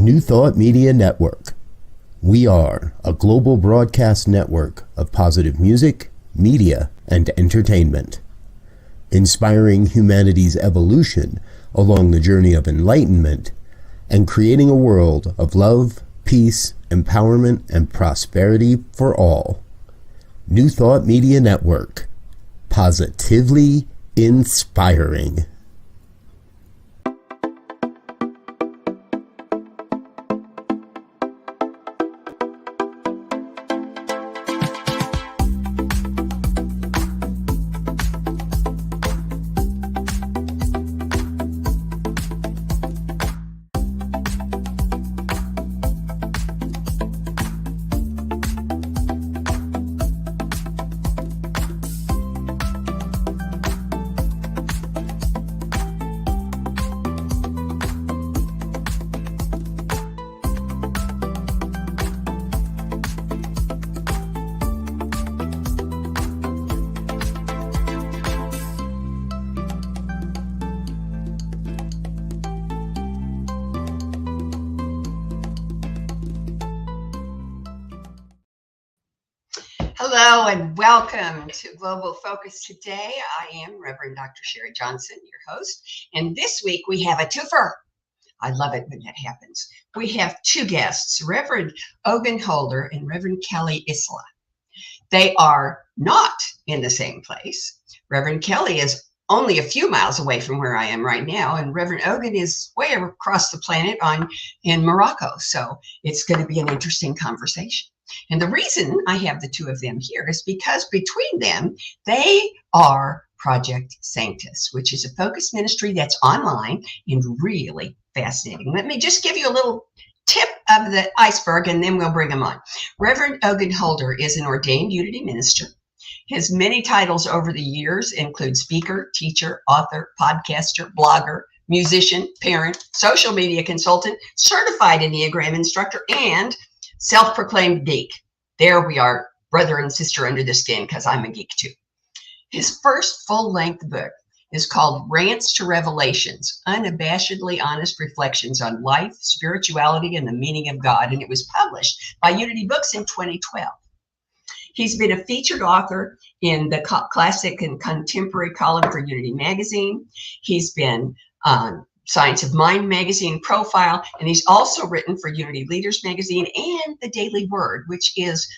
New Thought Media Network. We are a global broadcast network of positive music, media, and entertainment, inspiring humanity's evolution along the journey of enlightenment and creating a world of love, peace, empowerment, and prosperity for all. New Thought Media Network. Positively inspiring. Hello and welcome to Global Focus. Today I am Reverend Dr. Sharri Johnson, your host, and this week we have a twofer. I love it when that happens. We have two guests, Reverend Ogun and Reverend Kelly Isola. They are not in the same place. Reverend Kelly is only a few miles away from where I am right now, and Reverend Ogun is way across the planet in Morocco. So it's going to be an interesting conversation. And the reason I have the two of them here is because between them, they are Project Sanctus, which is a focus ministry that's online and really fascinating. Let me just give you a little tip of the iceberg and then we'll bring them on. Reverend Ogun is an ordained Unity minister. His many titles over the years include speaker, teacher, author, podcaster, blogger, musician, parent, social media consultant, certified Enneagram instructor, and self-proclaimed geek. There we are, brother and sister under the skin, because I'm a geek too. His first full-length book is called Rants to Revelations, Unabashedly Honest Reflections on Life, Spirituality, and the Meaning of God, and it was published by Unity Books in 2012. He's been a featured author in the classic and contemporary column for Unity Magazine. He's been on Science of Mind magazine profile, and he's also written for Unity Leaders magazine and the Daily Word, which is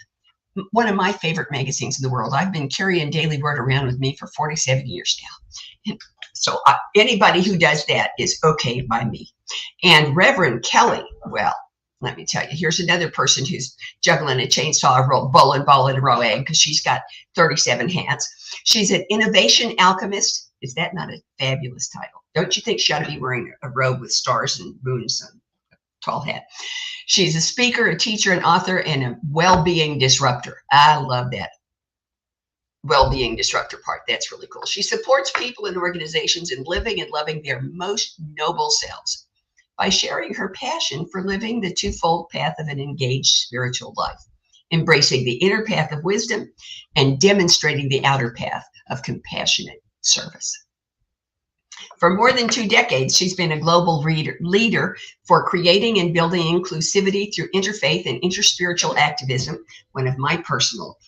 one of my favorite magazines in the world. I've been carrying Daily Word around with me for 47 years now. So anybody who does that is okay by me. And Reverend Kelly, well, let me tell you, here's another person who's juggling a chainsaw, a bowling ball, and a raw egg because she's got 37 hats. She's an innovation alchemist. Is that not a fabulous title? Don't you think she ought to be wearing a robe with stars and moons and a tall hat? She's a speaker, a teacher, an author, and a well-being disruptor. I love that well-being disruptor part. That's really cool. She supports people and organizations in living and loving their most noble selves by sharing her passion for living the twofold path of an engaged spiritual life, embracing the inner path of wisdom and demonstrating the outer path of compassionate service. For more than 2 decades, she's been a global leader for creating and building inclusivity through interfaith and interspiritual activism, one of my personal,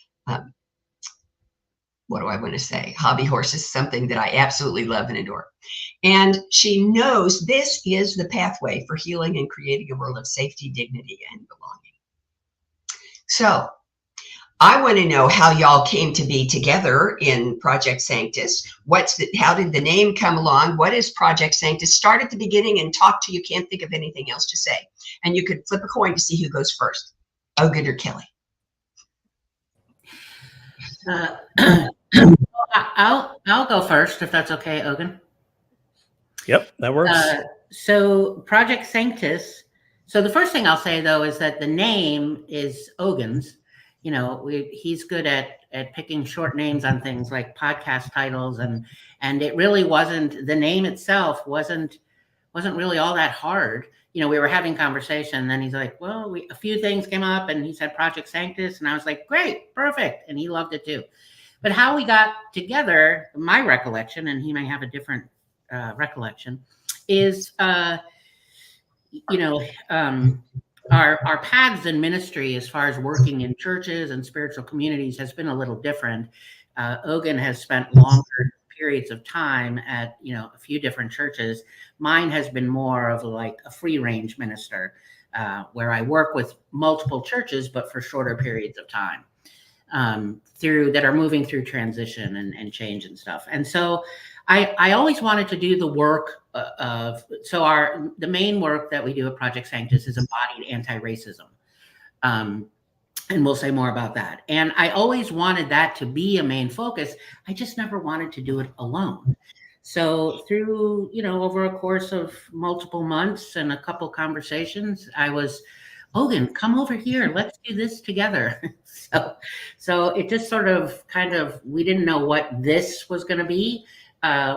hobby horses, something that I absolutely love and adore. And she knows this is the pathway for healing and creating a world of safety, dignity, and belonging. So I want to know how y'all came to be together in Project Sanctus. How did the name come along? What is Project Sanctus? Start at the beginning and talk till you can't think of anything else to say. And you could flip a coin to see who goes first, Ogun or Kelly. I'll go first if that's okay, Ogun. Yep, that works. So Project Sanctus. So the first thing I'll say though is that the name is Ogun's. You know, he's good at picking short names on things like podcast titles, and it really wasn't, the name itself wasn't really all that hard. You know, we were having conversation, and then he's like, well, a few things came up, and he said Project Sanctus, and I was like, great, perfect, and he loved it too. But how we got together, my recollection, and he may have a different recollection, is you know, our paths in ministry, as far as working in churches and spiritual communities, has been a little different. Ogun has spent longer periods of time at a few different churches. Mine has been more of like a free range minister, where I work with multiple churches, but for shorter periods of time, through that are moving through transition and change and stuff. And so I always wanted to do the work the main work that we do at Project Sanctus is embodied anti-racism. And we'll say more about that. And I always wanted that to be a main focus. I just never wanted to do it alone. So through, over a course of multiple months and a couple conversations, I was, Ogun, come over here. Let's do this together. So it just sort of we didn't know what this was going to be.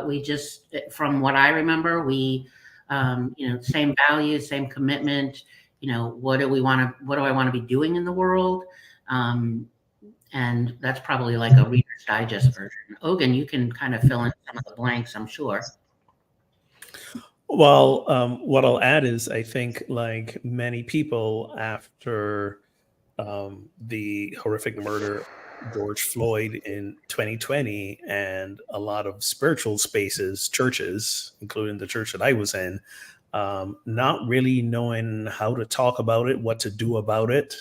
We just, from what I remember, we, same values, same commitment. What do I want to be doing in the world? And that's probably like a Reader's Digest version. Ogun, you can kind of fill in some of the blanks, I'm sure. Well, what I'll add is I think, like many people, after the horrific murder of George Floyd in 2020, and a lot of spiritual spaces, churches, including the church that I was in, not really knowing how to talk about it, what to do about it.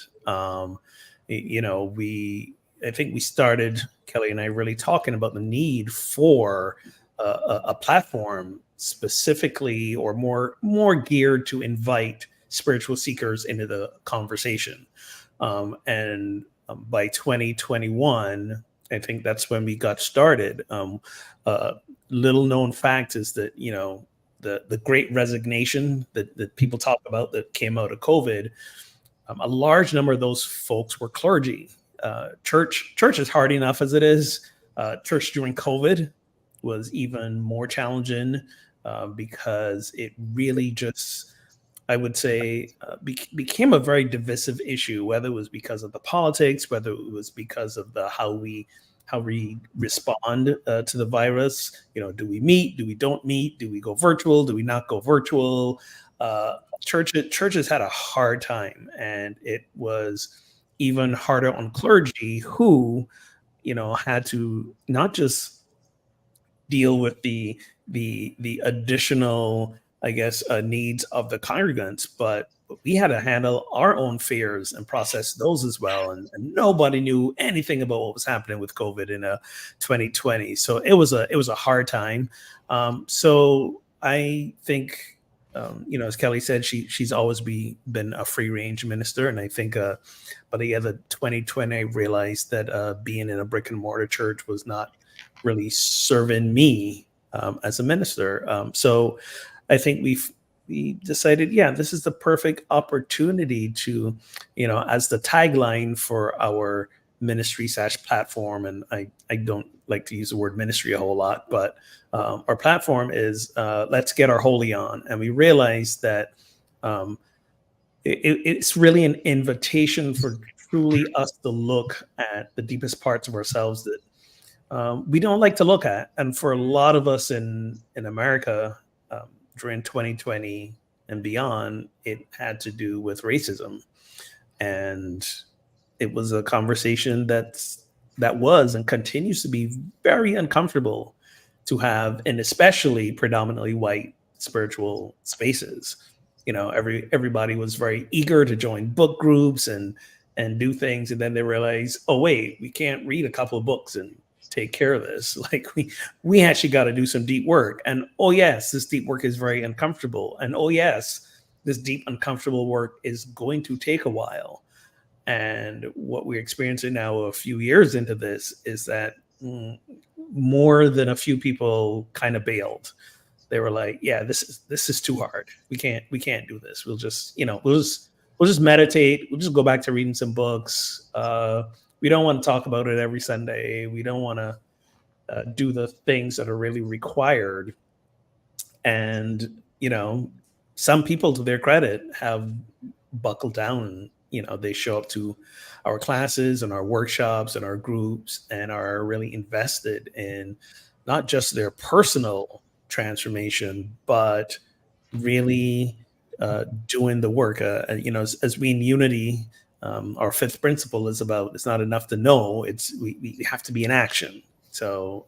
I think we started, Kelly and I, really talking about the need for a platform specifically or more geared to invite spiritual seekers into the conversation. And by 2021, I think that's when we got started. Little known fact is that, the great resignation that people talk about that came out of COVID, a large number of those folks were clergy. Church is hard enough as it is. Church during COVID was even more challenging because it really just, I would say, became a very divisive issue, whether it was because of the politics, whether it was because of how we respond to the virus. Do we meet? Do we don't meet? Do we go virtual? Do we not go virtual? Churches had a hard time, and it was even harder on clergy who, had to not just deal with the additional, I guess, needs of the congregants, but we had to handle our own fears and process those as well. And nobody knew anything about what was happening with COVID in 2020. So it was a hard time. So I think, as Kelly said, she's always been a free range minister. And I think by the end of 2020, I realized that being in a brick and mortar church was not really serving me as a minister. So I think we decided, this is the perfect opportunity to, as the tagline for our ministry / platform. And I don't like to use the word ministry a whole lot, but our platform is let's get our holy on. And we realized that it's really an invitation for truly us to look at the deepest parts of ourselves that we don't like to look at. And for a lot of us in America, during 2020 and beyond, it had to do with racism. And it was a conversation that was and continues to be very uncomfortable to have, in especially predominantly white spiritual spaces. Everybody was very eager to join book groups and do things. And then they realize, oh, wait, we can't read a couple of books and take care of this. Like we actually got to do some deep work. And oh yes, this deep work is very uncomfortable. And oh yes, this deep uncomfortable work is going to take a while. And what we're experiencing now, a few years into this, is that more than a few people kind of bailed. They were like, yeah, this is too hard. We can't do this. We'll just meditate. We'll just go back to reading some books. We don't want to talk about it every Sunday. We don't want to do the things that are really required. And, some people, to their credit, have buckled down. They show up to our classes and our workshops and our groups and are really invested in not just their personal transformation, but really doing the work. As we in unity, our fifth principle is about, it's not enough to know, we have to be in action. So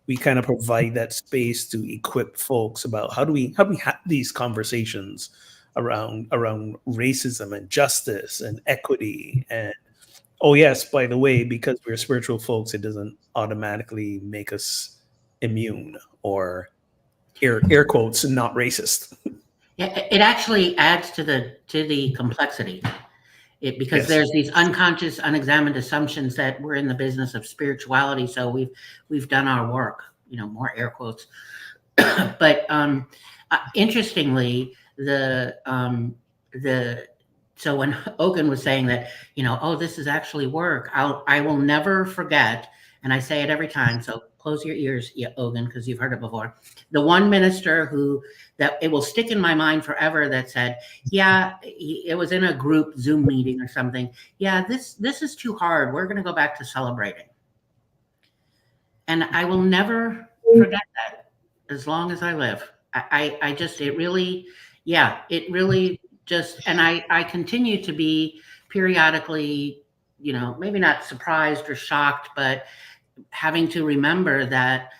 we kind of provide that space to equip folks about how do we have these conversations around racism and justice and equity. And oh yes, by the way, because we're spiritual folks, it doesn't automatically make us immune or air quotes not racist. Yeah, it actually adds to the complexity. Because Yes. there's these unconscious, unexamined assumptions that we're in the business of spirituality. So we've done our work, more air quotes. But interestingly, so when Ogun was saying that, oh, this is actually work, I will never forget, and I say it every time. So close your ears, Ogun, because you've heard it before. The one minister that it will stick in my mind forever that said, yeah, it was in a group Zoom meeting or something. Yeah, this is too hard. We're going to go back to celebrating. And I will never forget that as long as I live. It really just, and I continue to be periodically, maybe not surprised or shocked, but having to remember that,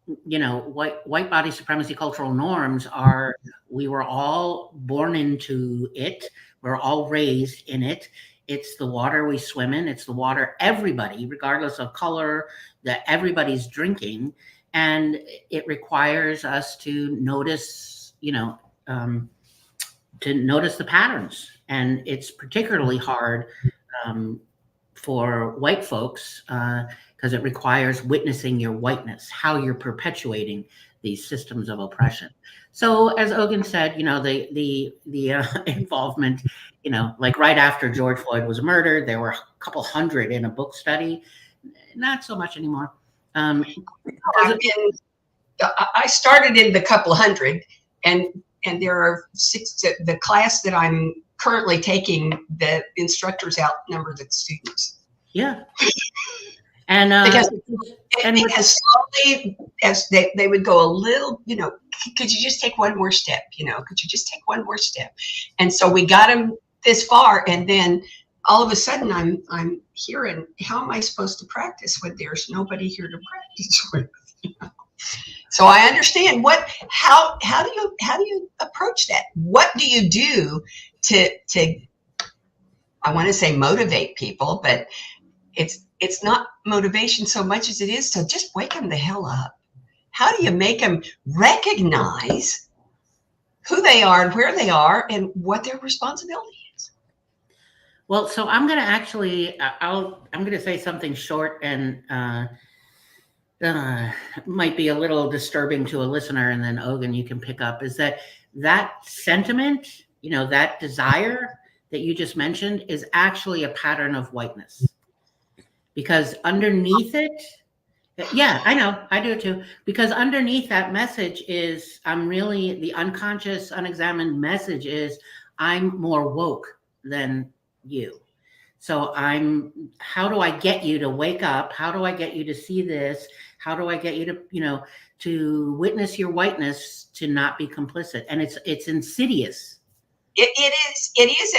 white body supremacy cultural norms we were all born into it. We're all raised in it. It's the water we swim in. It's the water everybody, regardless of color, that everybody's drinking. And it requires us to notice, to notice the patterns. And it's particularly hard for white folks because it requires witnessing your whiteness, how you're perpetuating these systems of oppression. So, as Ogun said, the involvement, like right after George Floyd was murdered, there were a couple hundred in a book study. Not so much anymore. I started in the couple hundred, and there are six. The class that I'm currently taking, the instructors outnumber the students. Yeah. And because slowly, as they would go a little, could you just take one more step? Could you just take one more step? And so we got them this far, and then all of a sudden, I'm hearing, how am I supposed to practice when there's nobody here to practice with? So I understand how do you approach that? What do you do to I want to say motivate people, but it's not motivation so much as it is to just wake them the hell up. How do you make them recognize who they are and where they are and what their responsibility is? Well, so I'm going to actually, I'm going to say something short and might be a little disturbing to a listener, and then Ogun, you can pick up, is that sentiment, that desire that you just mentioned is actually a pattern of whiteness. Because underneath it, yeah, I know, I do too. Because underneath that message is, the unconscious, unexamined message is, I'm more woke than you. So how do I get you to wake up? How do I get you to see this? How do I get you to, to witness your whiteness, to not be complicit? And it's insidious. It is,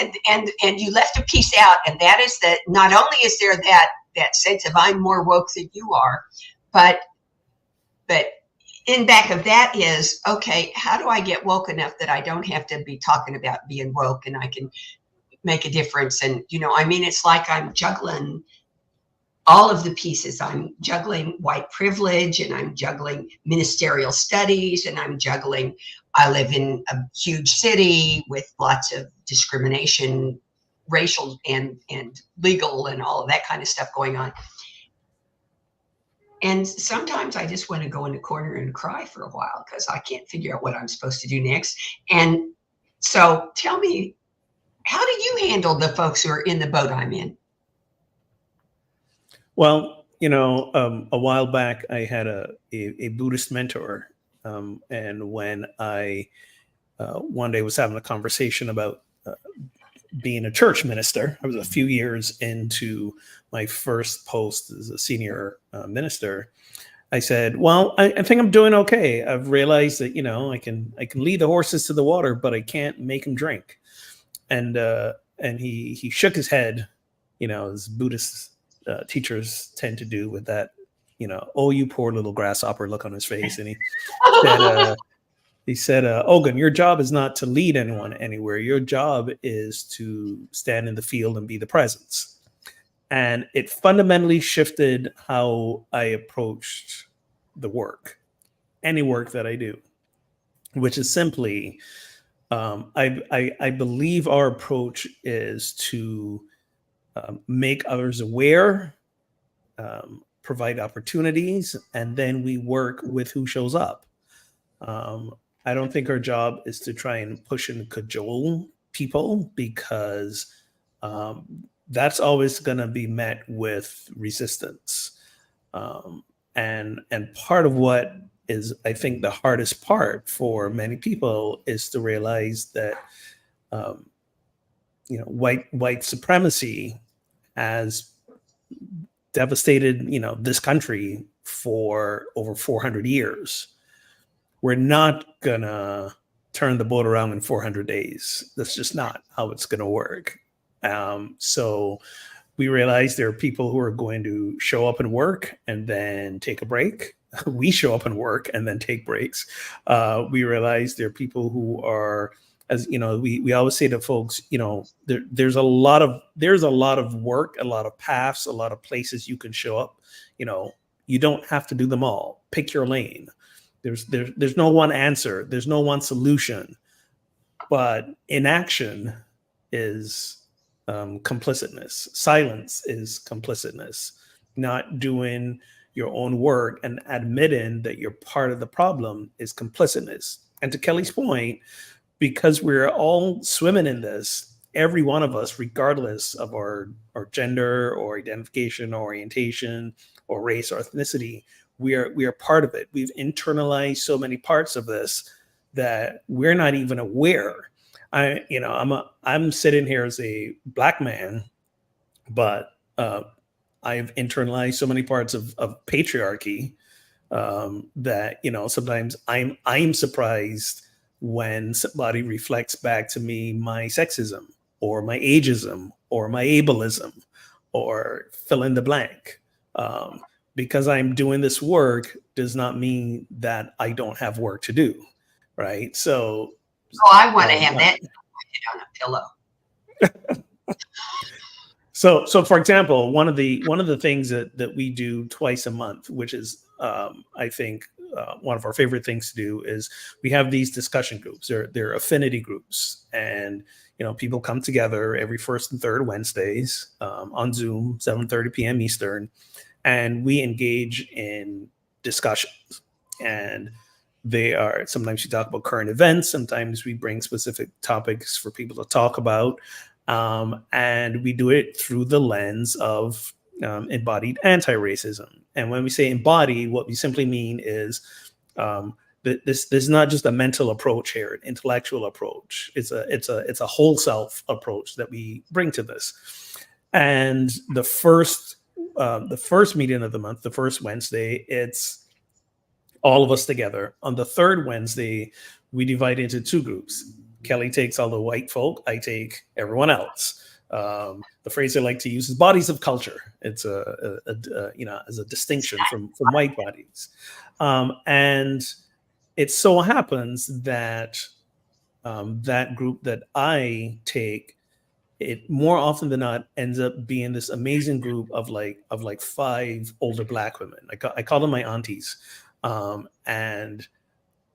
and you left a piece out, and that is that not only is there that sense of I'm more woke than you are, but in back of that is, okay, how do I get woke enough that I don't have to be talking about being woke and I can make a difference? And it's like I'm juggling all of the pieces. I'm juggling white privilege, and I'm juggling ministerial studies, and I'm juggling, I live in a huge city with lots of discrimination, racial and legal and all of that kind of stuff going on. And sometimes I just want to go in a corner and cry for a while because I can't figure out what I'm supposed to do next. And so tell me, how do you handle the folks who are in the boat I'm in? Well, a while back I had a Buddhist mentor, and when I one day was having a conversation about being a church minister, I was a few years into my first post as a senior minister. I said, well, I think I'm doing okay. I've realized that, I can lead the horses to the water, but I can't make them drink. And he shook his head, as Buddhist teachers tend to do with that, oh, you poor little grasshopper look on his face. And he said, Ogun, your job is not to lead anyone anywhere. Your job is to stand in the field and be the presence. And it fundamentally shifted how I approached the work, any work that I do, which is simply, I believe our approach is to make others aware, provide opportunities, and then we work with who shows up. I don't think our job is to try and push and cajole people, because that's always going to be met with resistance. And part of what is, I think, the hardest part for many people is to realize that white supremacy has devastated this country for over 400 years. We're not gonna turn the boat around in 400 days. That's just not how it's gonna work. So we realize there are people who are going to show up and work and then take a break. We show up and work and then take breaks. We realize there are people who are, as we always say to folks, there's a lot of work, a lot of paths, a lot of places you can show up. You don't have to do them all. Pick your lane. There's no one answer. There's no one solution. But inaction is complicitness. Silence is complicitness. Not doing your own work and admitting that you're part of the problem is complicitness. And to Kelly's point, because we're all swimming in this, every one of us, regardless of our gender or identification or orientation or race or ethnicity, we are part of it. We've internalized so many parts of this that we're not even aware. I'm sitting here as a Black man, but I've internalized so many parts of patriarchy that sometimes I'm surprised when somebody reflects back to me my sexism or my ageism or my ableism or fill in the blank. Because I'm doing this work does not mean that I don't have work to do, right? So, I want to have that on a pillow. So for example, one of the things that we do twice a month, which is I think one of our favorite things to do, is we have these discussion groups. They're affinity groups, and people come together every first and third Wednesdays on Zoom, 7:30 p.m. Eastern, and we engage in discussions. And they are, sometimes we talk about current events, sometimes we bring specific topics for people to talk about, and we do it through the lens of embodied anti-racism. And when we say embody, what we simply mean is that this is not just a mental approach here, an intellectual approach. It's a whole self approach that we bring to this. And the first meeting of the month, the first Wednesday, it's all of us together. On the third Wednesday, we divide into two groups. Kelly takes all the white folk. I take everyone else. The phrase I like to use is bodies of culture. It's as a distinction from white bodies. And it so happens that that group that I take, it more often than not ends up being this amazing group of like 5 older Black women. I call them my aunties, and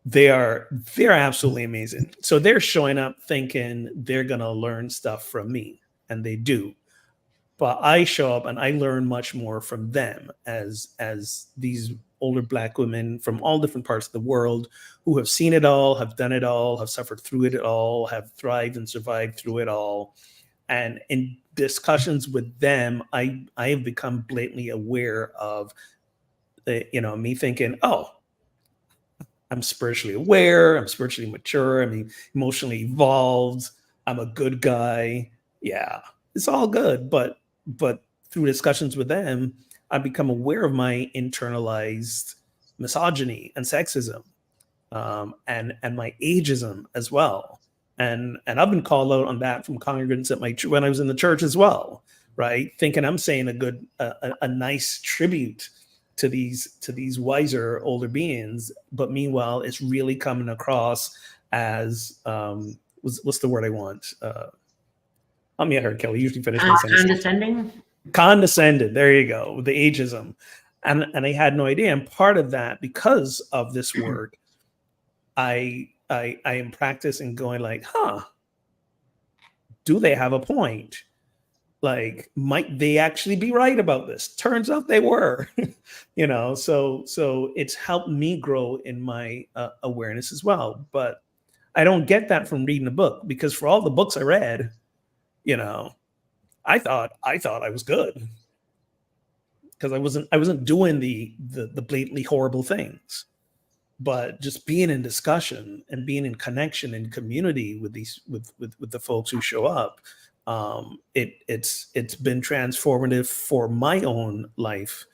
they're absolutely amazing. So they're showing up thinking they're gonna learn stuff from me, and they do. But I show up and I learn much more from them as these older Black women from all different parts of the world who have seen it all, have done it all, have suffered through it all, have thrived and survived through it all. And in discussions with them, I have become blatantly aware of me thinking, oh, I'm spiritually aware, I'm spiritually mature, I'm emotionally evolved, I'm a good guy. Yeah, it's all good. But through discussions with them, I become aware of my internalized misogyny and sexism, and my ageism as well. And I've been called out on that from congregants at when I was in the church as well, right? Thinking I'm saying a nice tribute to these wiser older beings, but meanwhile it's really coming across as what's the word I want? I'm here, Kelly. Usually finish my sentence. Condescending. Condescended. There you go. The ageism, and I had no idea. And part of that, because of this work, I am practicing going like, do they have a point? Like, might they actually be right about this? Turns out they were, so it's helped me grow in my awareness as well. But I don't get that from reading a book, because for all the books I read, I thought I was good, because I wasn't doing the blatantly horrible things. But just being in discussion and being in connection and community with the folks who show up, it's been transformative for my own life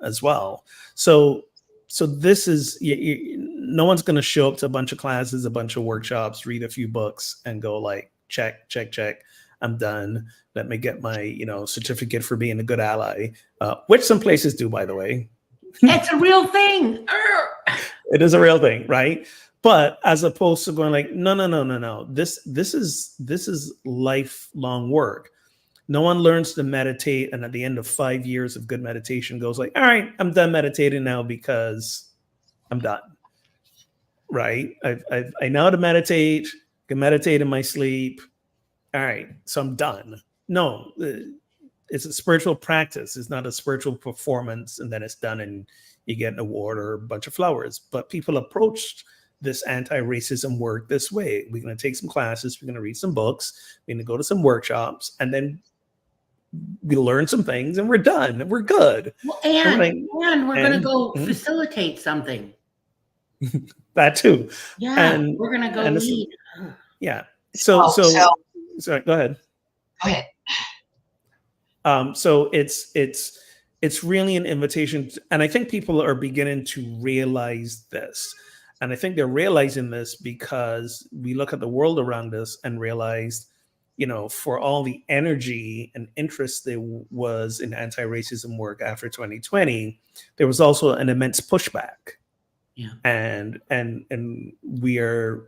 as well. So this is, no one's going to show up to a bunch of classes, a bunch of workshops, read a few books, and go like, check, I'm done. Let me get my certificate for being a good ally, which some places do, by the way. It's a real thing. It is a real thing, right? But as opposed to going like, no. This is lifelong work. No one learns to meditate, and at the end of 5 years of good meditation goes like, all right, I'm done meditating now because I'm done. Right? I know how to meditate. Can meditate in my sleep. All right, so I'm done. No, it's a spiritual practice. It's not a spiritual performance, and then it's done and you get an award or a bunch of flowers. But people approached this anti-racism work this way. We're going to take some classes. We're going to read some books. We're going to go to some workshops, and then we learn some things, and we're done. And we're good. Well, and we're going to go facilitate something. That too. Yeah, and we're going to go lead. Yeah. So sorry, go ahead. Go ahead. So it's really an invitation, and I think people are beginning to realize this. And I think they're realizing this because we look at the world around us and realize, for all the energy and interest there was in anti-racism work after 2020, there was also an immense pushback. Yeah. And we are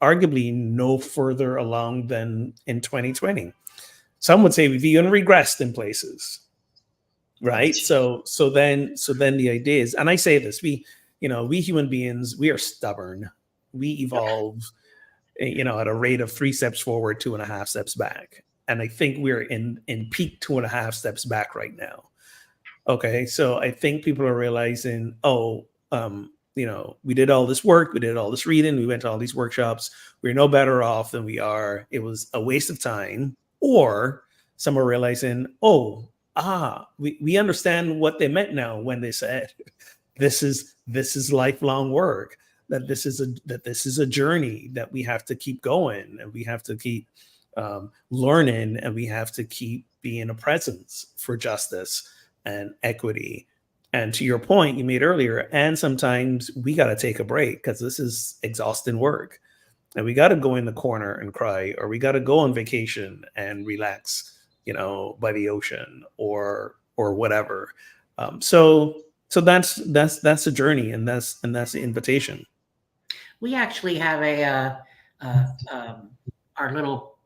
arguably no further along than in 2020. Some would say we've even regressed in places, right? So then the idea is, and I say this, we human beings, we are stubborn. We evolve, at a rate of 3 steps forward, 2.5 steps back. And I think we're in peak 2.5 steps back right now. Okay, so I think people are realizing, we did all this work, we did all this reading, we went to all these workshops, we're no better off than we are. It was a waste of time. Or some are realizing, we understand what they meant now when they said this is lifelong work, that this is a journey that we have to keep going, and we have to keep learning, and we have to keep being a presence for justice and equity. And to your point you made earlier, and sometimes we got to take a break because this is exhausting work. And we got to go in the corner and cry, or we got to go on vacation and relax, by the ocean or whatever. So that's the journey, and that's the invitation. We actually have our little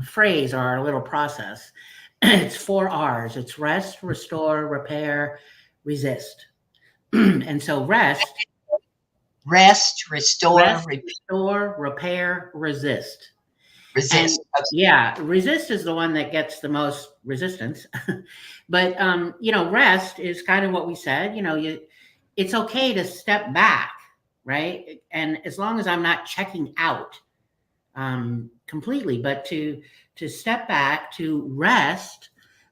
phrase, or our little process. It's 4 R's. It's rest, restore, repair, resist. And so rest, restore, repair, resist. Resist. Resist is the one that gets the most resistance. But rest is kind of what we said. It's okay to step back, right? And as long as I'm not checking out completely, but to step back, to rest.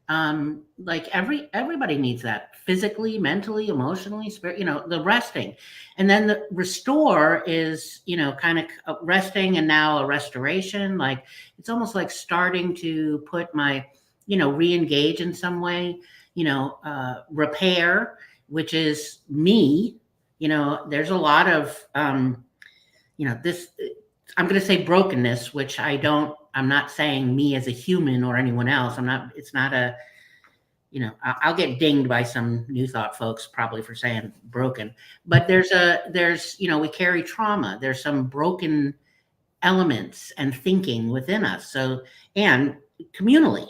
Like everybody needs that, physically, mentally, emotionally, the resting. And then the restore is, kind of resting, and now a restoration. Like it's almost like starting to put my, re-engage in some way, repair, which is me, there's a lot of, this, I'm going to say brokenness, which I'm not saying me as a human or anyone else. It's not a, I'll get dinged by some New Thought folks probably for saying broken, but we carry trauma. There's some broken elements and thinking within us. So, and communally,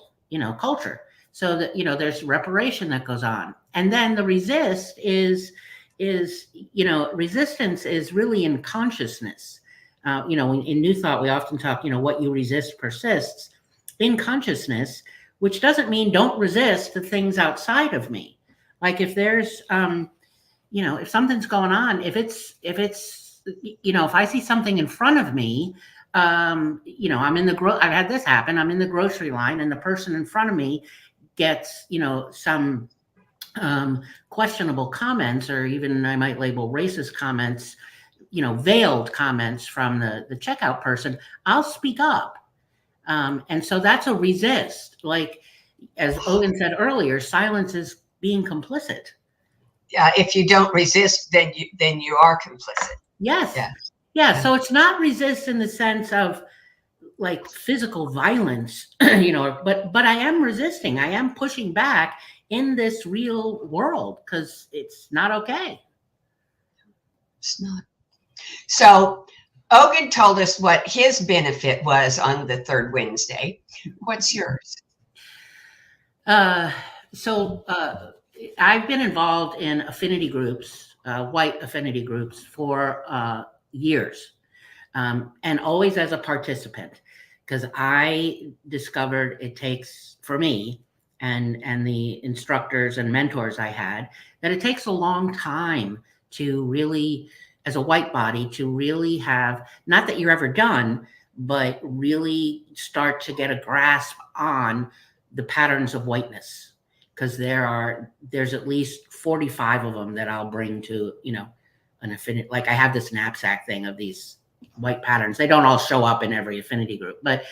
culture. So that, there's reparation that goes on. And then the resistance is really in consciousness. In New Thought, we often talk, what you resist persists in consciousness, which doesn't mean don't resist the things outside of me. Like if there's, if something's going on, if I see something in front of me, I'm I've had this happen. I'm in the grocery line and the person in front of me gets, some questionable comments, or even I might label racist comments, veiled comments from the checkout person. I'll speak up. And so that's a resist. Like, as Ogun said earlier, silence is being complicit. Yeah, if you don't resist, then you are complicit. Yes. Yeah. So it's not resist in the sense of like physical violence, but I am resisting. I am pushing back in this real world because it's not okay. It's not. So Ogun told us what his benefit was on the third Wednesday. What's yours? So I've been involved in affinity groups, white affinity groups for years, and always as a participant, because I discovered it takes, for me and the instructors and mentors I had, that it takes a long time to really, as a white body, to really have, not that you're ever done, but really start to get a grasp on the patterns of whiteness. Because there's at least 45 of them that I'll bring to, an affinity. Like I have this knapsack thing of these white patterns. They don't all show up in every affinity group, but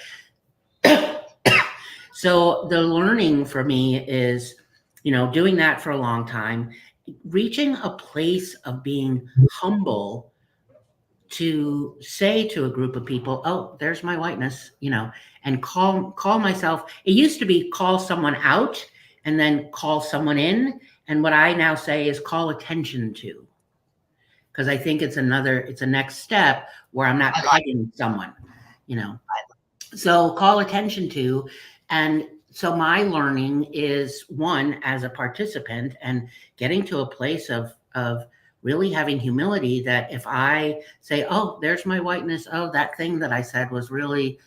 so the learning for me is, doing that for a long time, reaching a place of being humble to say to a group of people, oh, there's my whiteness, and call myself. It used to be call someone out and then call someone in. And what I now say is call attention to, because I think it's a next step where I'm not pegging someone, so call attention to. And so my learning is, one, as a participant, and getting to a place of really having humility, that if I say, oh, there's my whiteness, oh, that thing that I said was really,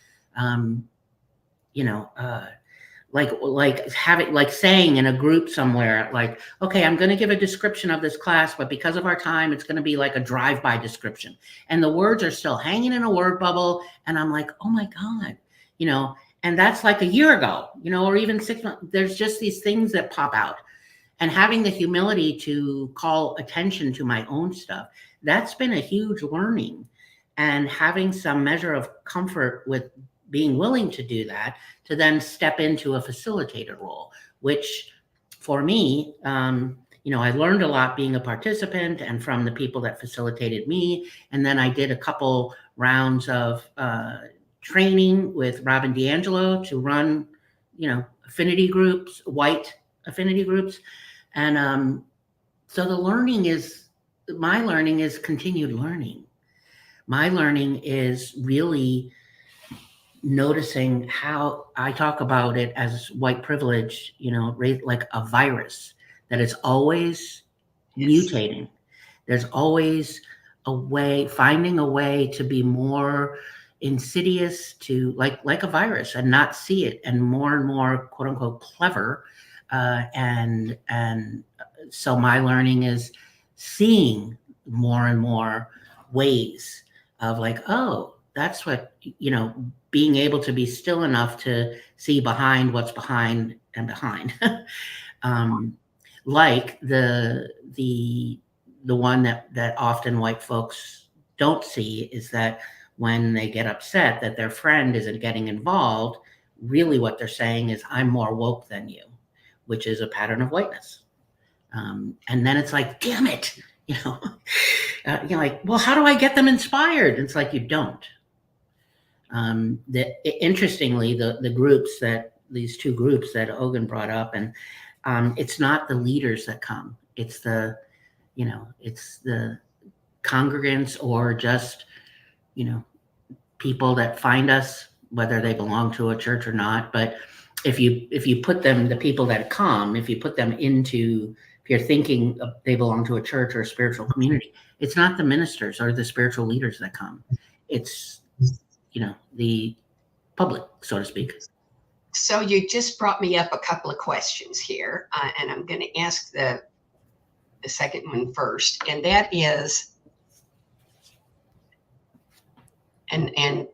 like saying in a group somewhere, like, okay, I'm going to give a description of this class, but because of our time, it's going to be like a drive-by description. And the words are still hanging in a word bubble. And I'm like, oh my God, and that's like a year ago, or even 6 months. There's just these things that pop out. And having the humility to call attention to my own stuff, that's been a huge learning. And having some measure of comfort with being willing to do that, to then step into a facilitator role, which for me, I learned a lot being a participant and from the people that facilitated me. And then I did a couple rounds of training with Robin DiAngelo to run, affinity groups, white affinity groups. And so my learning is continued learning. My learning is really noticing how I talk about it as white privilege, like a virus that is always mutating. There's always finding a way to be more insidious, to like a virus, and not see it, and more quote unquote clever. And so my learning is seeing more and more ways of like, oh, that's what, being able to be still enough to see behind what's behind and behind. Like the one that often white folks don't see is that when they get upset that their friend isn't getting involved, really what they're saying is, I'm more woke than you, which is a pattern of whiteness. And then it's like, damn it, You're like, well, how do I get them inspired? It's like, you don't. Interestingly, the groups these two groups that Ogun brought up, and it's not the leaders that come. It's the congregants, or just, people that find us, whether they belong to a church or not. But if you put them, the people that come, if you put them into, if you're thinking they belong to a church or a spiritual community, it's not the ministers or the spiritual leaders that come. It's, the public, so to speak. So you just brought me up a couple of questions here, and I'm going to ask the second one first, and that is, and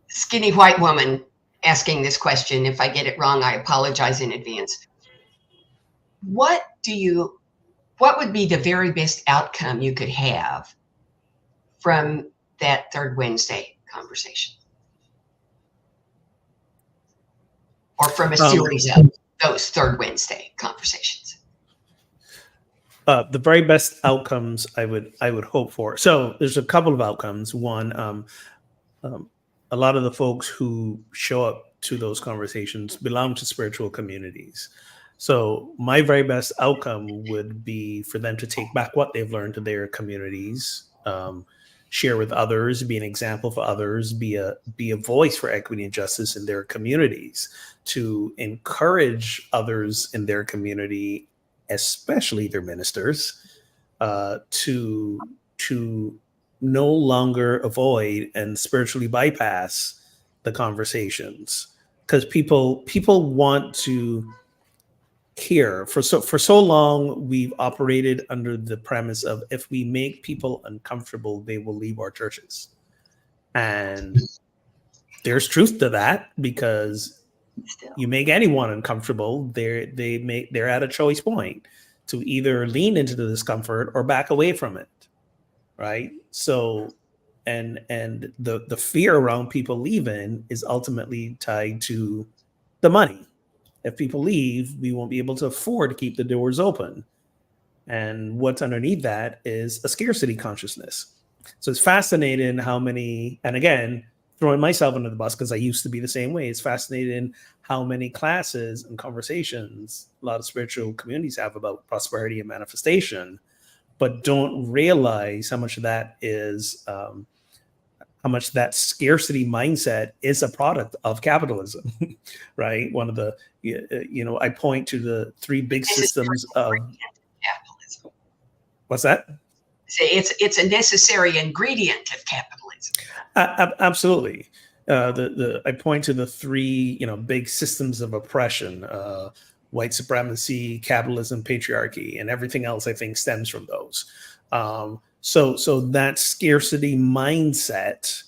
skinny white woman asking this question. If I get it wrong, I apologize in advance. What would be the very best outcome you could have from that third Wednesday conversation? Or from a series of those third Wednesday conversations? The very best outcomes I would hope for. So there's a couple of outcomes. One, a lot of the folks who show up to those conversations belong to spiritual communities. So my very best outcome would be for them to take back what they've learned to their communities, share with others, be an example for others, be a voice for equity and justice in their communities, to encourage others in their community, especially their ministers, to no longer avoid and spiritually bypass the conversations, because people want to hear. For so long, we've operated under the premise of, if we make people uncomfortable, they will leave our churches. And there's truth to that, because you make anyone uncomfortable, they're at a choice point to either lean into the discomfort or back away from it, right? So, and the fear around people leaving is ultimately tied to the money. If people leave, we won't be able to afford to keep the doors open. And what's underneath that is a scarcity consciousness. So it's fascinating how many, and again, throwing myself under the bus because I used to be the same way, it's fascinating how many classes and conversations a lot of spiritual communities have about prosperity and manifestation, but don't realize how much of that is, how much that scarcity mindset is a product of capitalism, right? One of the, I point to the three big systems of capitalism. What's that? Say it's a necessary ingredient of capitalism. Absolutely. I point to the three, big systems of oppression: white supremacy, capitalism, patriarchy, and everything else I think stems from those. So that scarcity mindset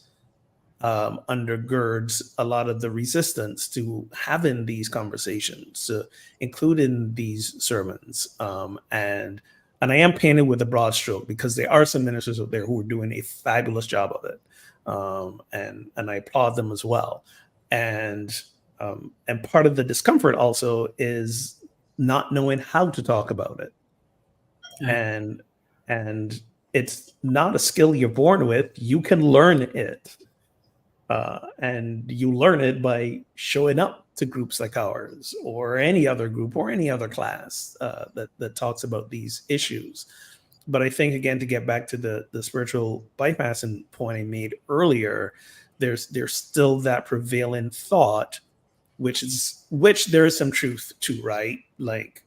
undergirds a lot of the resistance to having these conversations, including these sermons. And I am painted with a broad stroke because there are some ministers out there who are doing a fabulous job of it. And I applaud them as well. And part of the discomfort also is not knowing how to talk about it. And it's not a skill you're born with. You can learn it. And you learn it by showing up to groups like ours or any other group or any other class that talks about these issues. But I think, again, to get back to the spiritual bypassing point I made earlier, there's still that prevailing thought, which there is some truth to, right? Like,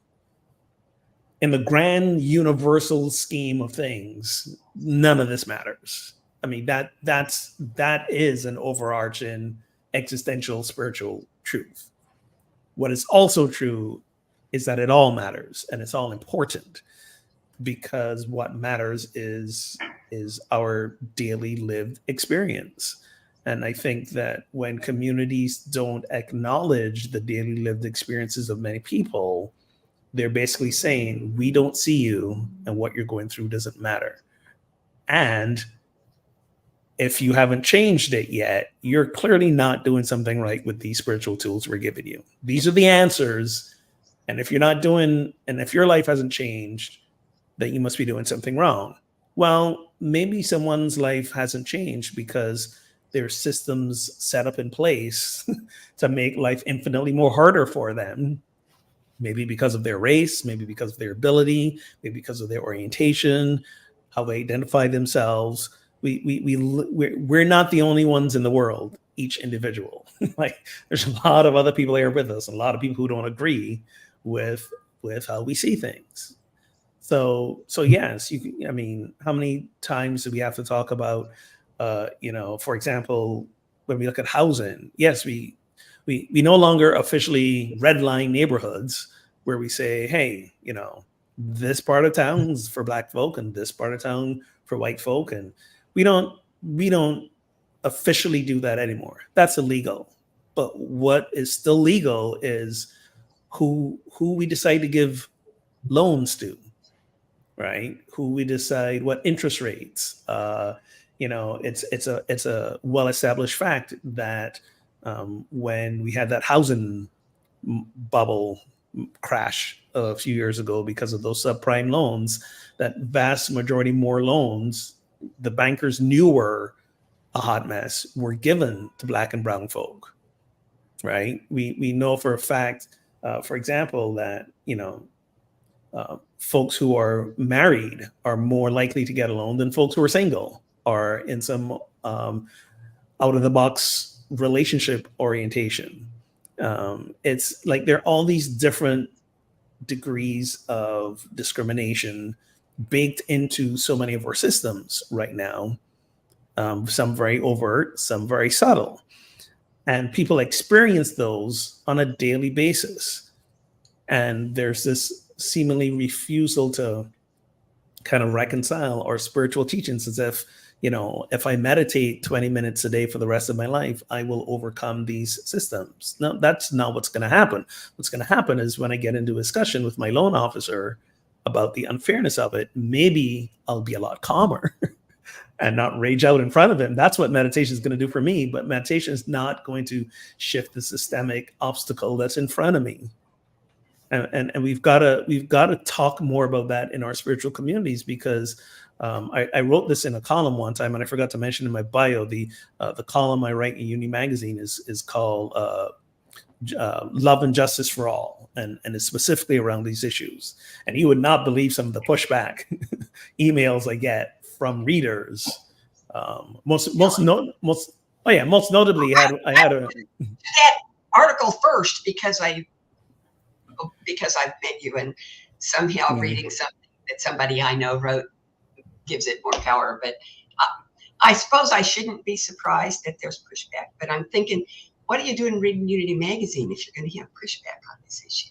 in the grand universal scheme of things, none of this matters. I mean, that is an overarching existential spiritual truth. What is also true is that it all matters and it's all important, because what matters is our daily lived experience. And I think that when communities don't acknowledge the daily lived experiences of many people, they're basically saying, we don't see you and what you're going through doesn't matter. And if you haven't changed it yet, you're clearly not doing something right with these spiritual tools we're giving you. These are the answers. And if you're not doing, and if your life hasn't changed, that you must be doing something wrong. Well, maybe someone's life hasn't changed because there's systems set up in place to make life infinitely more harder for them. Maybe because of their race, maybe because of their ability, maybe because of their orientation, how they identify themselves. We're not the only ones in the world, each individual. Like there's a lot of other people here with us, a lot of people who don't agree with how we see things. So yes, I mean, how many times do we have to talk about, for example, when we look at housing? Yes, we no longer officially redline neighborhoods where we say, hey, this part of town is for Black folk and this part of town for white folk, and we don't officially do that anymore. That's illegal. But what is still legal is who we decide to give loans to. Right? Who we decide what interest rates. It's a well-established fact that when we had that housing bubble crash a few years ago because of those subprime loans, that vast majority more loans the bankers knew were a hot mess were given to Black and brown folk. Right? We know for a fact, for example, that folks who are married are more likely to get a loan than folks who are single or in some out of the box relationship orientation. It's like there are all these different degrees of discrimination baked into so many of our systems right now. Some very overt, some very subtle. And people experience those on a daily basis. And there's this seemingly refusal to kind of reconcile our spiritual teachings as if, if I meditate 20 minutes a day for the rest of my life, I will overcome these systems. No, that's not what's going to happen. What's going to happen is when I get into a discussion with my loan officer about the unfairness of it, maybe I'll be a lot calmer and not rage out in front of him. That's what meditation is going to do for me. But meditation is not going to shift the systemic obstacle that's in front of me. And we've got to talk more about that in our spiritual communities, because I wrote this in a column one time, and I forgot to mention in my bio the column I write in Uni Magazine is called Love and Justice for All, and it's specifically around these issues. And you would not believe some of the pushback emails I get from readers. Most notably, I had a that article first because I've met you, and somehow reading something that somebody I know wrote gives it more power. But I suppose I shouldn't be surprised that there's pushback. But I'm thinking, what are you doing reading Unity Magazine if you're going to have pushback on this issue?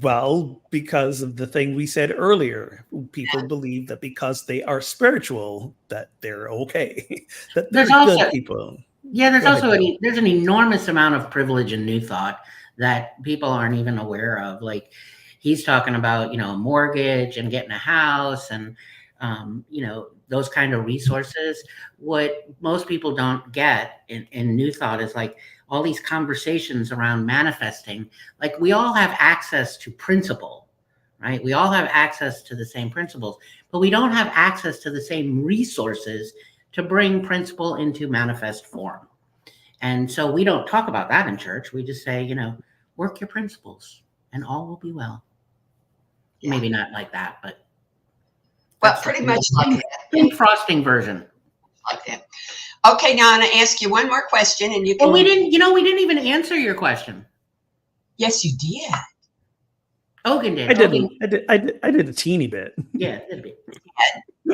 Well, because of the thing we said earlier, people believe that because they are spiritual, that they're okay. That they're good people. Yeah, there's an enormous amount of privilege in New Thought that people aren't even aware of. Like he's talking about, a mortgage and getting a house and, those kind of resources. What most people don't get in New Thought is like all these conversations around manifesting. Like we all have access to principle, right? We all have access to the same principles, but we don't have access to the same resources to bring principle into manifest form. And so we don't talk about that in church. We just say, work your principles and all will be well. Yeah. Maybe not like that, but pretty much like that. Pink frosting version. Like that. Okay, now I'm going to ask you one more question, and you can. Well, we didn't even answer your question. Yes, you did. Ogun did. I did a teeny bit. Yeah, a bit.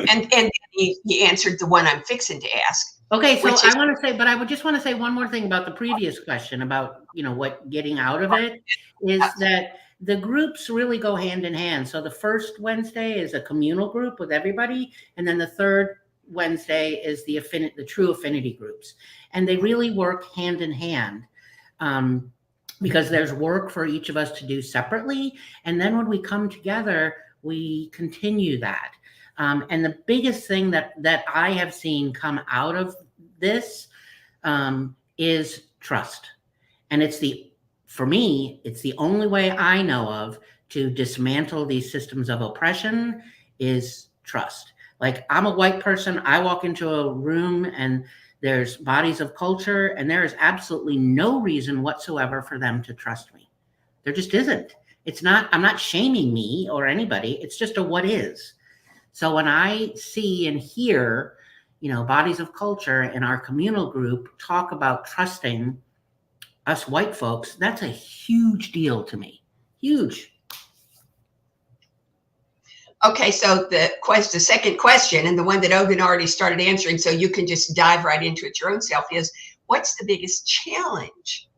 And he answered the one I'm fixing to ask. Okay, so I want to say, but I would just want to say one more thing about the previous question about, what getting out of it is that the groups really go hand in hand. So the first Wednesday is a communal group with everybody, and then the third Wednesday is the true affinity groups, and they really work hand in hand because there's work for each of us to do separately, and then when we come together, we continue that. And the biggest thing that I have seen come out of this is trust. And for me, it's the only way I know of to dismantle these systems of oppression is trust. Like, I'm a white person, I walk into a room and there's bodies of culture, and there is absolutely no reason whatsoever for them to trust me. There just isn't. It's not, I'm not shaming me or anybody. It's just a what is. So when I see and hear, bodies of culture in our communal group talk about trusting us white folks, that's a huge deal to me. Huge. Okay, so the second question, and the one that Ogun already started answering, so you can just dive right into it your own self, is what's the biggest challenge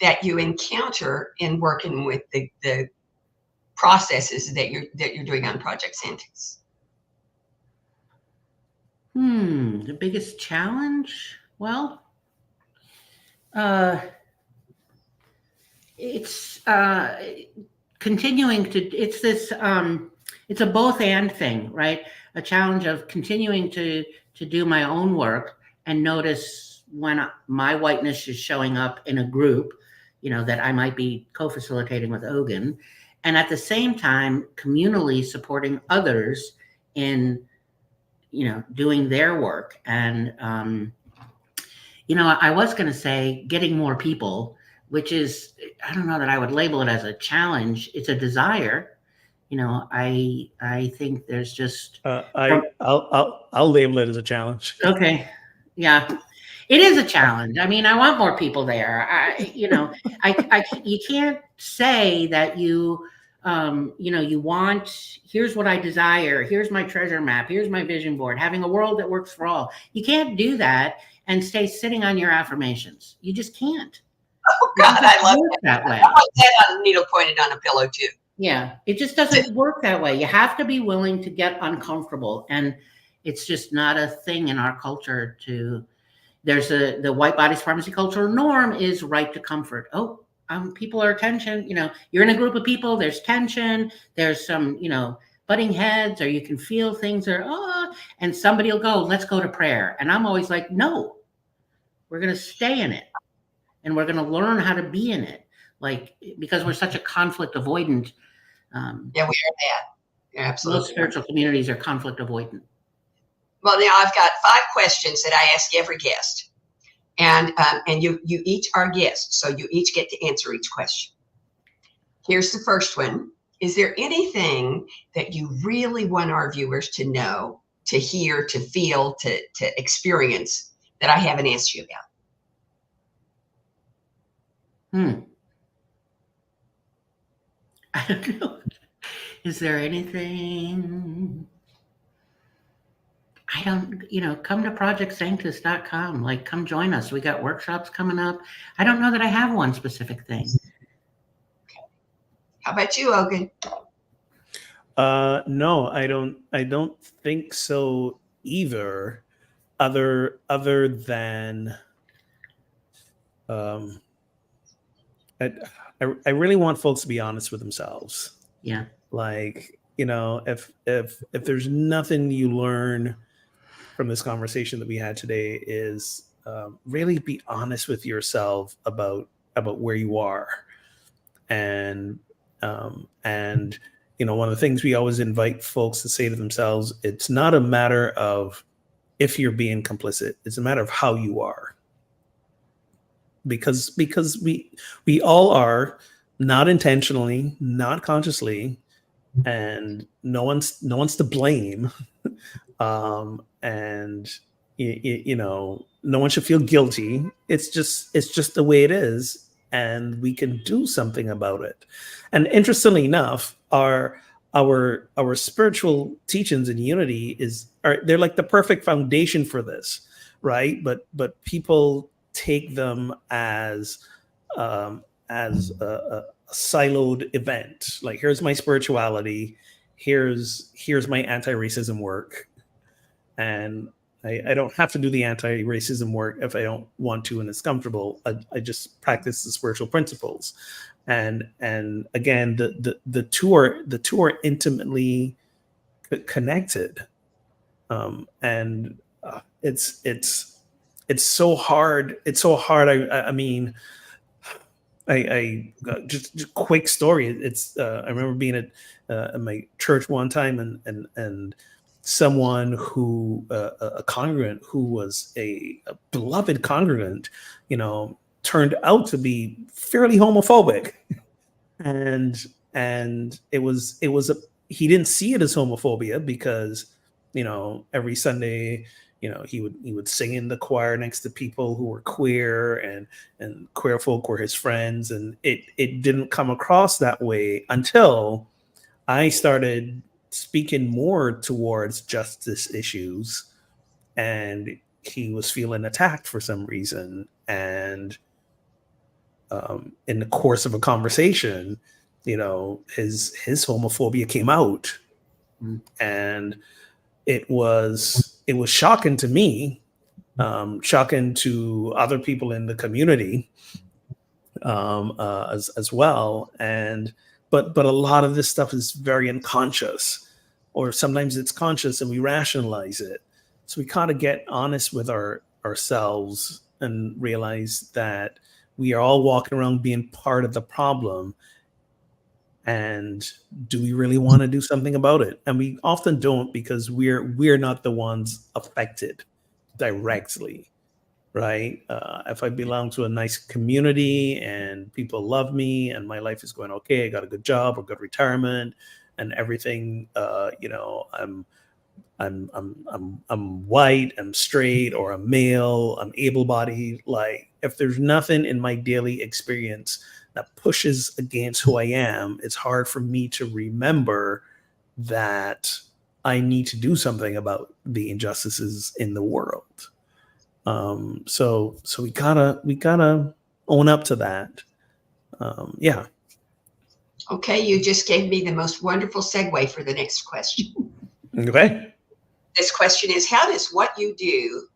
that you encounter in working with the processes that you're doing on Project Santis? The biggest challenge? Well, it's continuing to, it's this, it's a both and thing, right? A challenge of continuing to do my own work and notice when my whiteness is showing up in a group, that I might be co-facilitating with Ogun, and at the same time communally supporting others in doing their work. And I was going to say getting more people, which is, I don't know that I would label it as a challenge. It's a desire. I think there's just I'll label it as a challenge. Okay. Yeah. It is a challenge. I mean, I want more people there. You can't say that you want, here's what I desire, here's my treasure map, here's my vision board, having a world that works for all. You can't do that and stay sitting on your affirmations. You just can't. Oh God, I love that way. I want that on needle pointed on a pillow too. Yeah, it just doesn't work that way. You have to be willing to get uncomfortable, and it's just not a thing in our culture to. There's the white body supremacy cultural norm is right to comfort. Oh, people are tension. You're in a group of people. There's tension. There's some, butting heads, or you can feel things are and somebody will go, let's go to prayer, and I'm always like, no, we're gonna stay in it, and we're gonna learn how to be in it, like, because we're such a conflict avoidant. Yeah, we are that. You're absolutely. Most spiritual communities are conflict avoidant. Well, now I've got 5 questions that I ask every guest, and you each are guests, so you each get to answer each question. Here's the first one. Is there anything that you really want our viewers to know, to hear, to feel, to experience that I haven't asked you about? I don't know. Is there anything? I don't, come to projectsanctus.com. Like, come join us. We got workshops coming up. I don't know that I have one specific thing. Okay. How about you, Ogun? No, I don't think so either. Other than, I really want folks to be honest with themselves. Yeah. Like, if there's nothing you learn from this conversation that we had today, is really be honest with yourself about where you are. And one of the things we always invite folks to say to themselves, it's not a matter of if you're being complicit, it's a matter of how you are. Because we all are, not intentionally, not consciously, and no one's to blame. And no one should feel guilty. It's just the way it is, and we can do something about it. And interestingly enough, our spiritual teachings in unity they're like the perfect foundation for this, right? But people take them as a siloed event. Like, here's my spirituality, here's my anti-racism work, and I don't have to do the anti-racism work if I don't want to and it's comfortable. I just practice the spiritual principles, and again, the two are intimately connected, and it's so hard. It's so hard. I mean, I just quick story. It's I remember being at my church one time, and someone who a congregant who was a beloved congregant, turned out to be fairly homophobic, and it was he didn't see it as homophobia because every Sunday he would sing in the choir next to people who were queer, and queer folk were his friends, and it didn't come across that way until I started speaking more towards justice issues, and he was feeling attacked for some reason, and in the course of a conversation, his homophobia came out, and it was shocking to me, shocking to other people in the community, as well. But a lot of this stuff is very unconscious, or sometimes it's conscious and we rationalize it. So we kind of get honest with ourselves and realize that we are all walking around being part of the problem. And do we really want to do something about it? And we often don't, because we're not the ones affected directly, right? If I belong to a nice community and people love me and my life is going okay, I got a good job or good retirement and everything, I'm white, I'm straight, or I'm male, I'm able-bodied. Like, if there's nothing in my daily experience that pushes against who I am, it's hard for me to remember that I need to do something about the injustices in the world. So we gotta own up to that. Yeah. Okay, you just gave me the most wonderful segue for the next question. Okay. This question is, how does what you do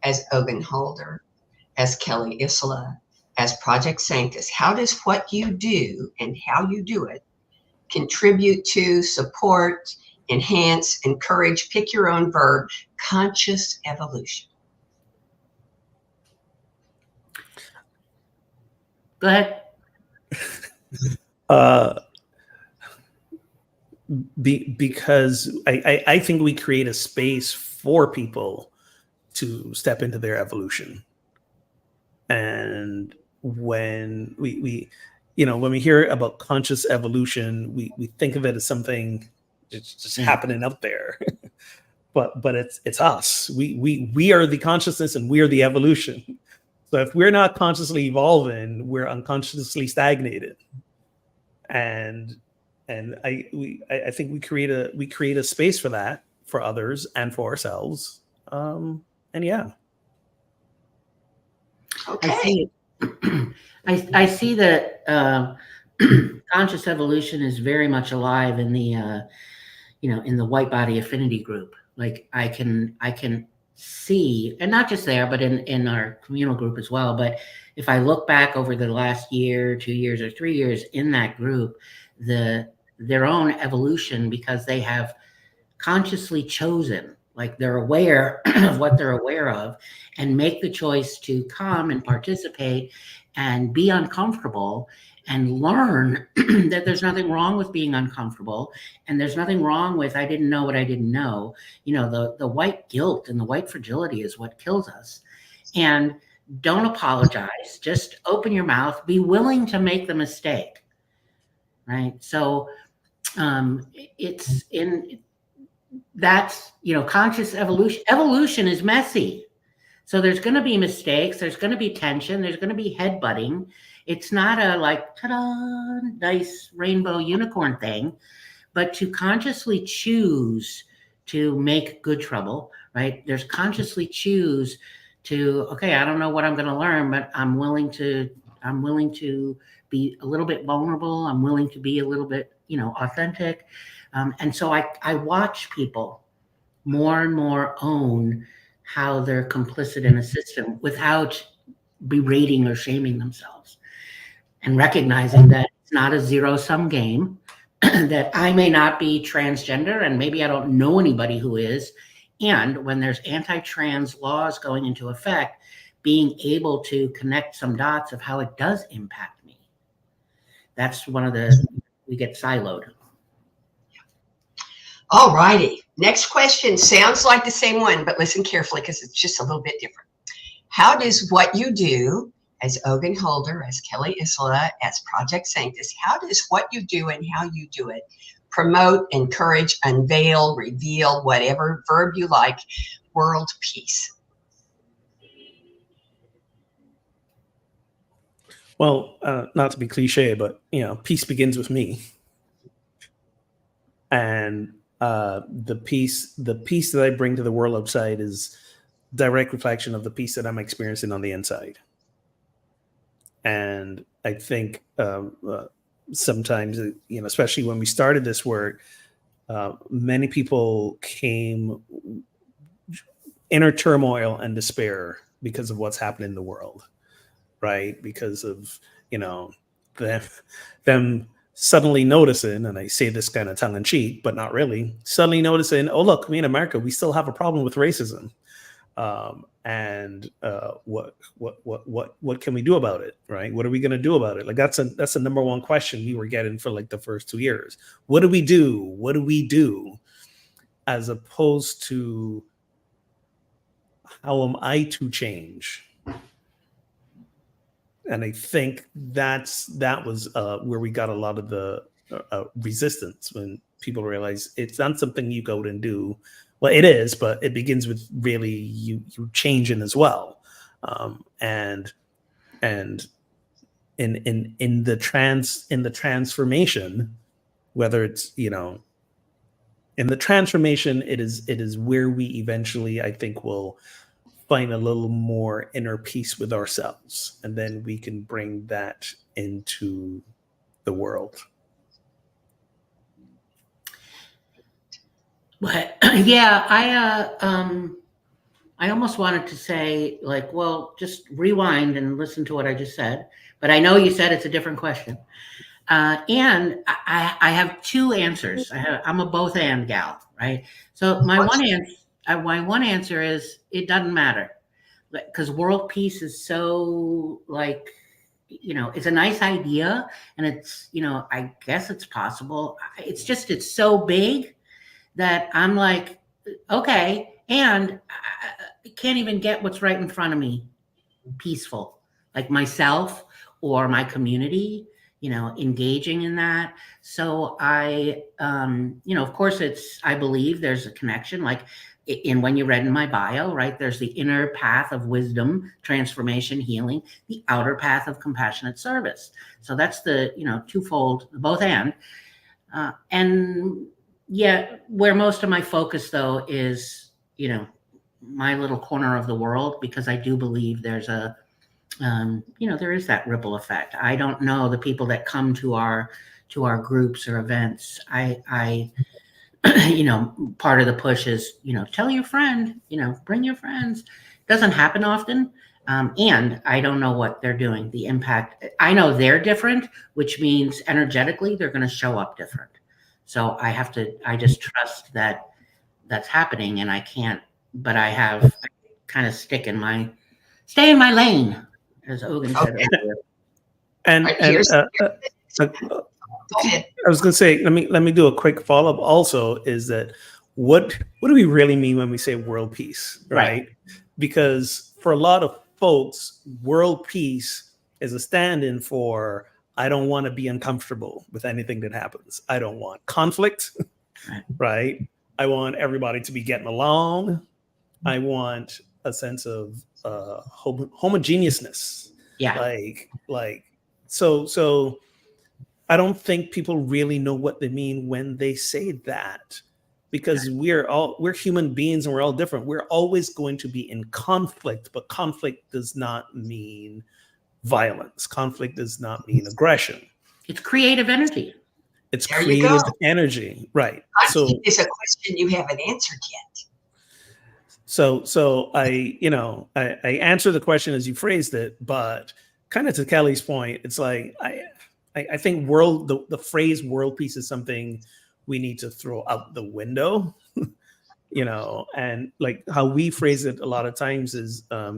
as Ogun Holder, as Kelly Isola, as Project Sanctus, how does what you do and how you do it contribute to, support, enhance, encourage, pick your own verb, conscious evolution? Go ahead. Because I think we create a space for people to step into their evolution. And when we when we hear about conscious evolution, we think of it as something just happening out there. but it's us. We are the consciousness and we are the evolution. So if we're not consciously evolving, we're unconsciously stagnated. And I think we create a space for that, for others and for ourselves. And yeah. Okay. I see that conscious evolution is very much alive in the in the white body affinity group. Like I can see, and not just there, but in our communal group as well. But if I look back over the last year, 2 years, or 3 years in that group, their own evolution, because they have consciously chosen, like they're aware of what they're aware of, and make the choice to come and participate and be uncomfortable and learn that there's nothing wrong with being uncomfortable, and there's nothing wrong with I didn't know what I didn't know. The white guilt and the white fragility is what kills us. And don't apologize, just open your mouth, be willing to make the mistake, right? So it's in that's conscious evolution. Evolution is messy, so there's going to be mistakes, there's going to be tension, there's going to be headbutting. It's not a like ta-da, nice rainbow unicorn thing, but to consciously choose to make good trouble, right? There's consciously choose to, okay, I don't know what I'm going to learn, but I'm willing to be a little bit vulnerable. I'm willing to be a little bit authentic. And so I watch people more and more own how they're complicit in a system without berating or shaming themselves, and recognizing that it's not a zero-sum game, that I may not be transgender and maybe I don't know anybody who is. And when there's anti-trans laws going into effect, being able to connect some dots of how it does impact me. that's we get siloed. All righty. Next question sounds like the same one, but listen carefully because it's just a little bit different. How does what you do as Ogun Holder, as Kelly Isola, as Project Sanctus, how does what you do and how you do it promote, encourage, unveil, reveal, whatever verb you like, world peace? Well, not to be cliche, but peace begins with me, and the peace that I bring to the world outside is direct reflection of the peace that I'm experiencing on the inside. And I think sometimes, especially when we started this work, many people came inner turmoil and despair because of what's happening in the world, right? Because of them suddenly noticing, and I say this kind of tongue in cheek, but not really, suddenly noticing, oh look, we in America, we still have a problem with racism. What can we do about it, right? What are we going to do about it? Like that's the number one question we were getting for like the first 2 years. What do we do? What do we do? As opposed to how am I to change? And I think that was where we got a lot of the resistance, when people realize it's not something you go and do. Well, it is, but it begins with really you changing as well, and in the transformation, whether it's in the transformation, it is where we eventually, I think, will find a little more inner peace with ourselves, and then we can bring that into the world. But yeah, I almost wanted to say, like, well, just rewind and listen to what I just said. But I know you said it's a different question. And I have two answers. I'm a both and gal, right? So my one answer is it doesn't matter, because world peace is so like, it's a nice idea, and it's, I guess it's possible. It's so big that I'm like, okay, and I can't even get what's right in front of me peaceful, like myself or my community, engaging in that. So I, of course I believe there's a connection, like in when you read in my bio, right? There's the inner path of wisdom, transformation, healing, the outer path of compassionate service. So that's the, twofold, both and yeah, where most of my focus though is, my little corner of the world, because I do believe there's there is that ripple effect. I don't know the people that come to our groups or events. I part of the push is, tell your friend, bring your friends. Doesn't happen often. And I don't know what they're doing, the impact. I know they're different, which means energetically they're going to show up different. So I just trust that that's happening, and I can't, but I kind of stay in my lane, as Ogun said earlier. And I was going to say, let me do a quick follow up. Also, is that what do we really mean when we say world peace, right? Because for a lot of folks, world peace is a stand-in for, I don't want to be uncomfortable with anything that happens. I don't want conflict, right? I want everybody to be getting along. I want a sense of homogeneousness. Yeah. So I don't think people really know what they mean when they say that, because we're human beings and we're all different. We're always going to be in conflict, but conflict does not mean violence. Conflict does not mean aggression. It's creative energy. It's creative energy, right? So it's a question you haven't answered yet. So I answer the question as you phrased it, but kind of to Kelly's point, it's like I think the phrase world peace is something we need to throw out the window, and like how we phrase it a lot of times is a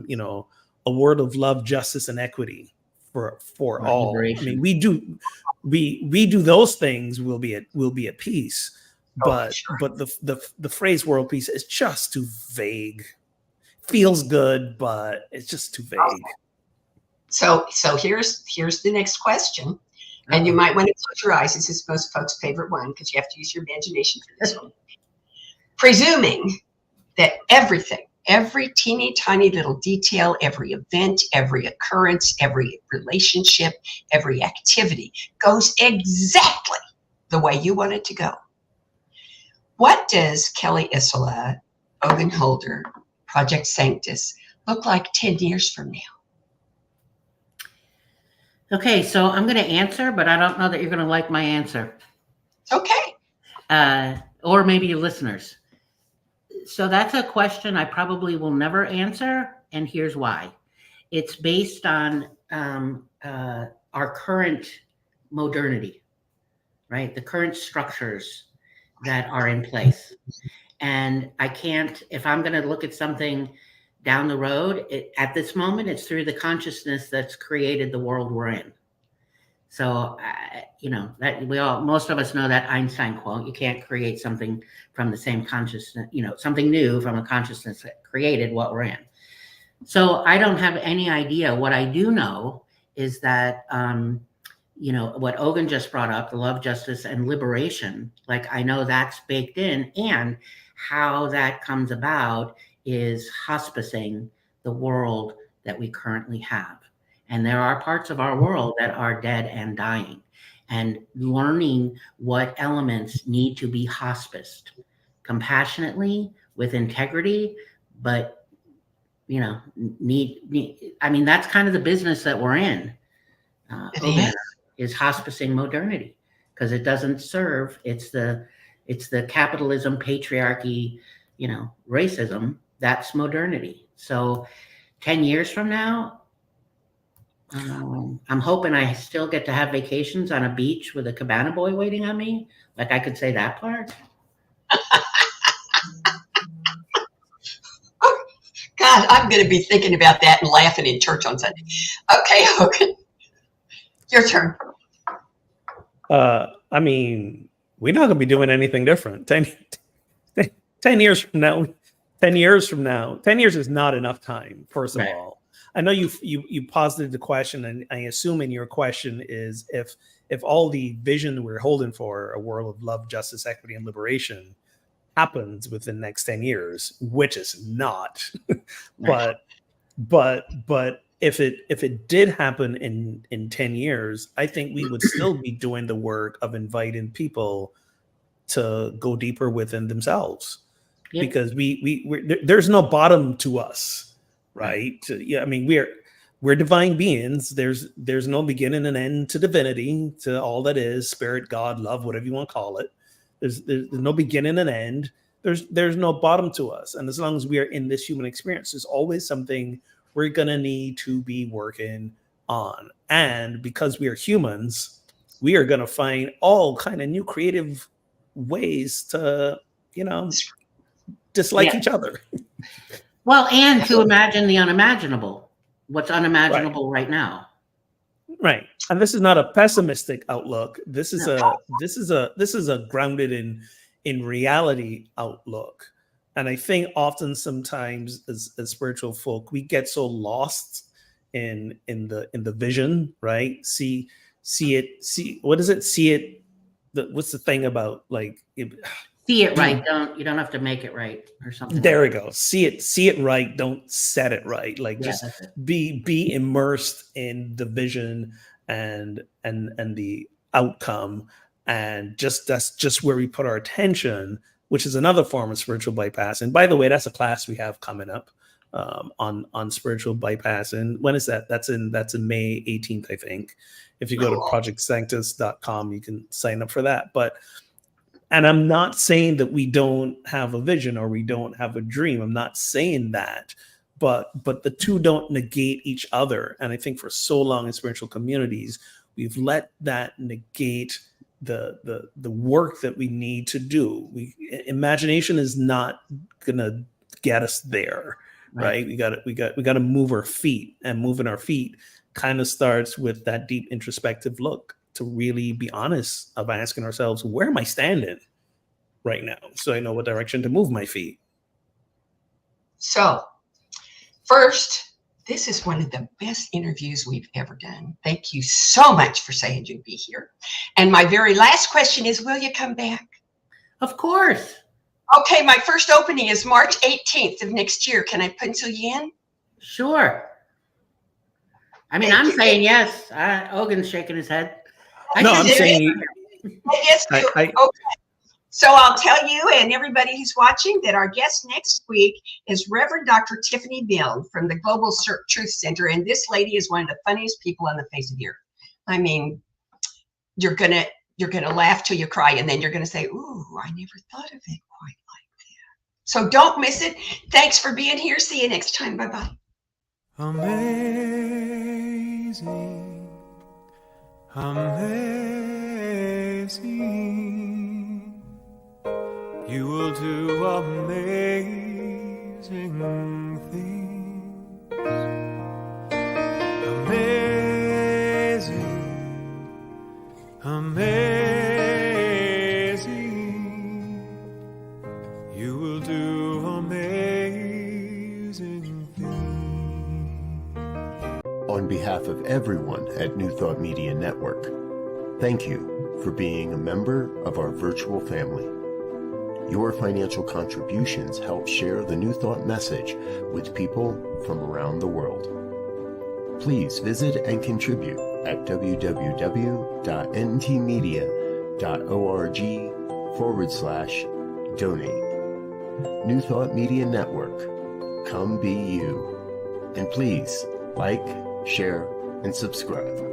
world of love, justice, and equity for Or all. I liberation. mean, we do those things, we'll be at peace. But sure. the phrase world peace is just too vague. Feels good, but it's just too vague. So here's the next question. And you might want to close your eyes. This is most folks' favorite one because you have to use your imagination for this one. Presuming that everything, every teeny tiny little detail, every event, every occurrence, every relationship, every activity goes exactly the way you want it to go. What does Kelly Isola, Ogun Holder, Project Sanctus look like 10 years from now? Okay, so I'm going to answer, but I don't know that you're going to like my answer. Okay. Or maybe your listeners. So that's a question I probably will never answer, and here's why. It's based on our current modernity, right? The current structures that are in place. And I can't, if I'm going to look at something down the road, at this moment, it's through the consciousness that's created the world we're in. So, that most of us know that Einstein quote, you can't create something from the same consciousness, something new from a consciousness that created what we're in. So I don't have any idea. What I do know is that, what Ogun just brought up, the love, justice, and liberation, like I know that's baked in, and how that comes about is hospicing the world that we currently have. And there are parts of our world that are dead and dying, and learning what elements need to be hospiced compassionately with integrity, but that's kind of the business that we're in. Is hospicing modernity, because it doesn't serve. It's the capitalism, patriarchy, racism. That's modernity. So 10 years from now, I'm hoping I still get to have vacations on a beach with a cabana boy waiting on me. Like I could say that part. God, I'm going to be thinking about that and laughing in church on Sunday. Okay. Your turn. I mean, we're not going to be doing anything different. 10 years from now, 10 years is not enough time, first of all. I know you posited the question, and I assume in your question is if all the vision we're holding for a world of love, justice, equity, and liberation happens within the next 10 years, which is not. but if it did happen in 10 years, I think we would still be doing the work of inviting people to go deeper within themselves. Yep. Because there's no bottom to us, right? Yeah, I mean, we're divine beings. There's no beginning and end to divinity, to all that is spirit, God, love, whatever you want to call it. There's no beginning and end. There's no bottom to us, and as long as we are in this human experience, there's always something we're gonna need to be working on. And because we are humans, we are gonna find all kind of new creative ways to dislike each other. Well, and to imagine the unimaginable, what's unimaginable right now. Right. And this is not a pessimistic outlook. This is a grounded in reality outlook. And I think often sometimes as spiritual folk, we get so lost in the vision, right? See what is it? See it. What's the thing about like see it right? You don't have to make it right or something. There we go. See it right. Don't set it right. Like just be immersed in the vision and the outcome, and that's just where we put our attention, which is another form of spiritual bypass. And by the way, that's a class we have coming up on spiritual bypass. And when is that? That's in May 18th, I think. If you go to projectsanctus.com, you can sign up for that. And I'm not saying that we don't have a vision or we don't have a dream. I'm not saying that, but the two don't negate each other. And I think for so long in spiritual communities, we've let that negate the work that we need to do. Imagination is not gonna get us there, right? We got to move our feet, and moving our feet kind of starts with that deep introspective look to really be honest of asking ourselves, where am I standing right now? So I know what direction to move my feet. So first, this is one of the best interviews we've ever done. Thank you so much for saying you'd be here. And my very last question is, will you come back? Of course. Okay, my first opening is March 18th of next year. Can I pencil you in? Sure. I mean, Thank I'm you. saying yes. Ogun's shaking his head. I'm saying Yes, I okay. So I'll tell you and everybody who's watching that our guest next week is Reverend Dr. Tiffany Milne from the Global Truth Center. And this lady is one of the funniest people on the face of the earth. I mean, you're gonna laugh till you cry, and then you're gonna say, ooh, I never thought of it quite like that. So don't miss it. Thanks for being here. See you next time. Bye-bye. Amazing, amazing, you will do amazing things. Amazing, amazing, you will do amazing things. On behalf of everyone at New Thought Media Network, thank you for being a member of our virtual family. Your financial contributions help share the New Thought message with people from around the world. Please visit and contribute at www.ntmedia.org/donate. New Thought Media Network, come be you. And please like, share, and subscribe.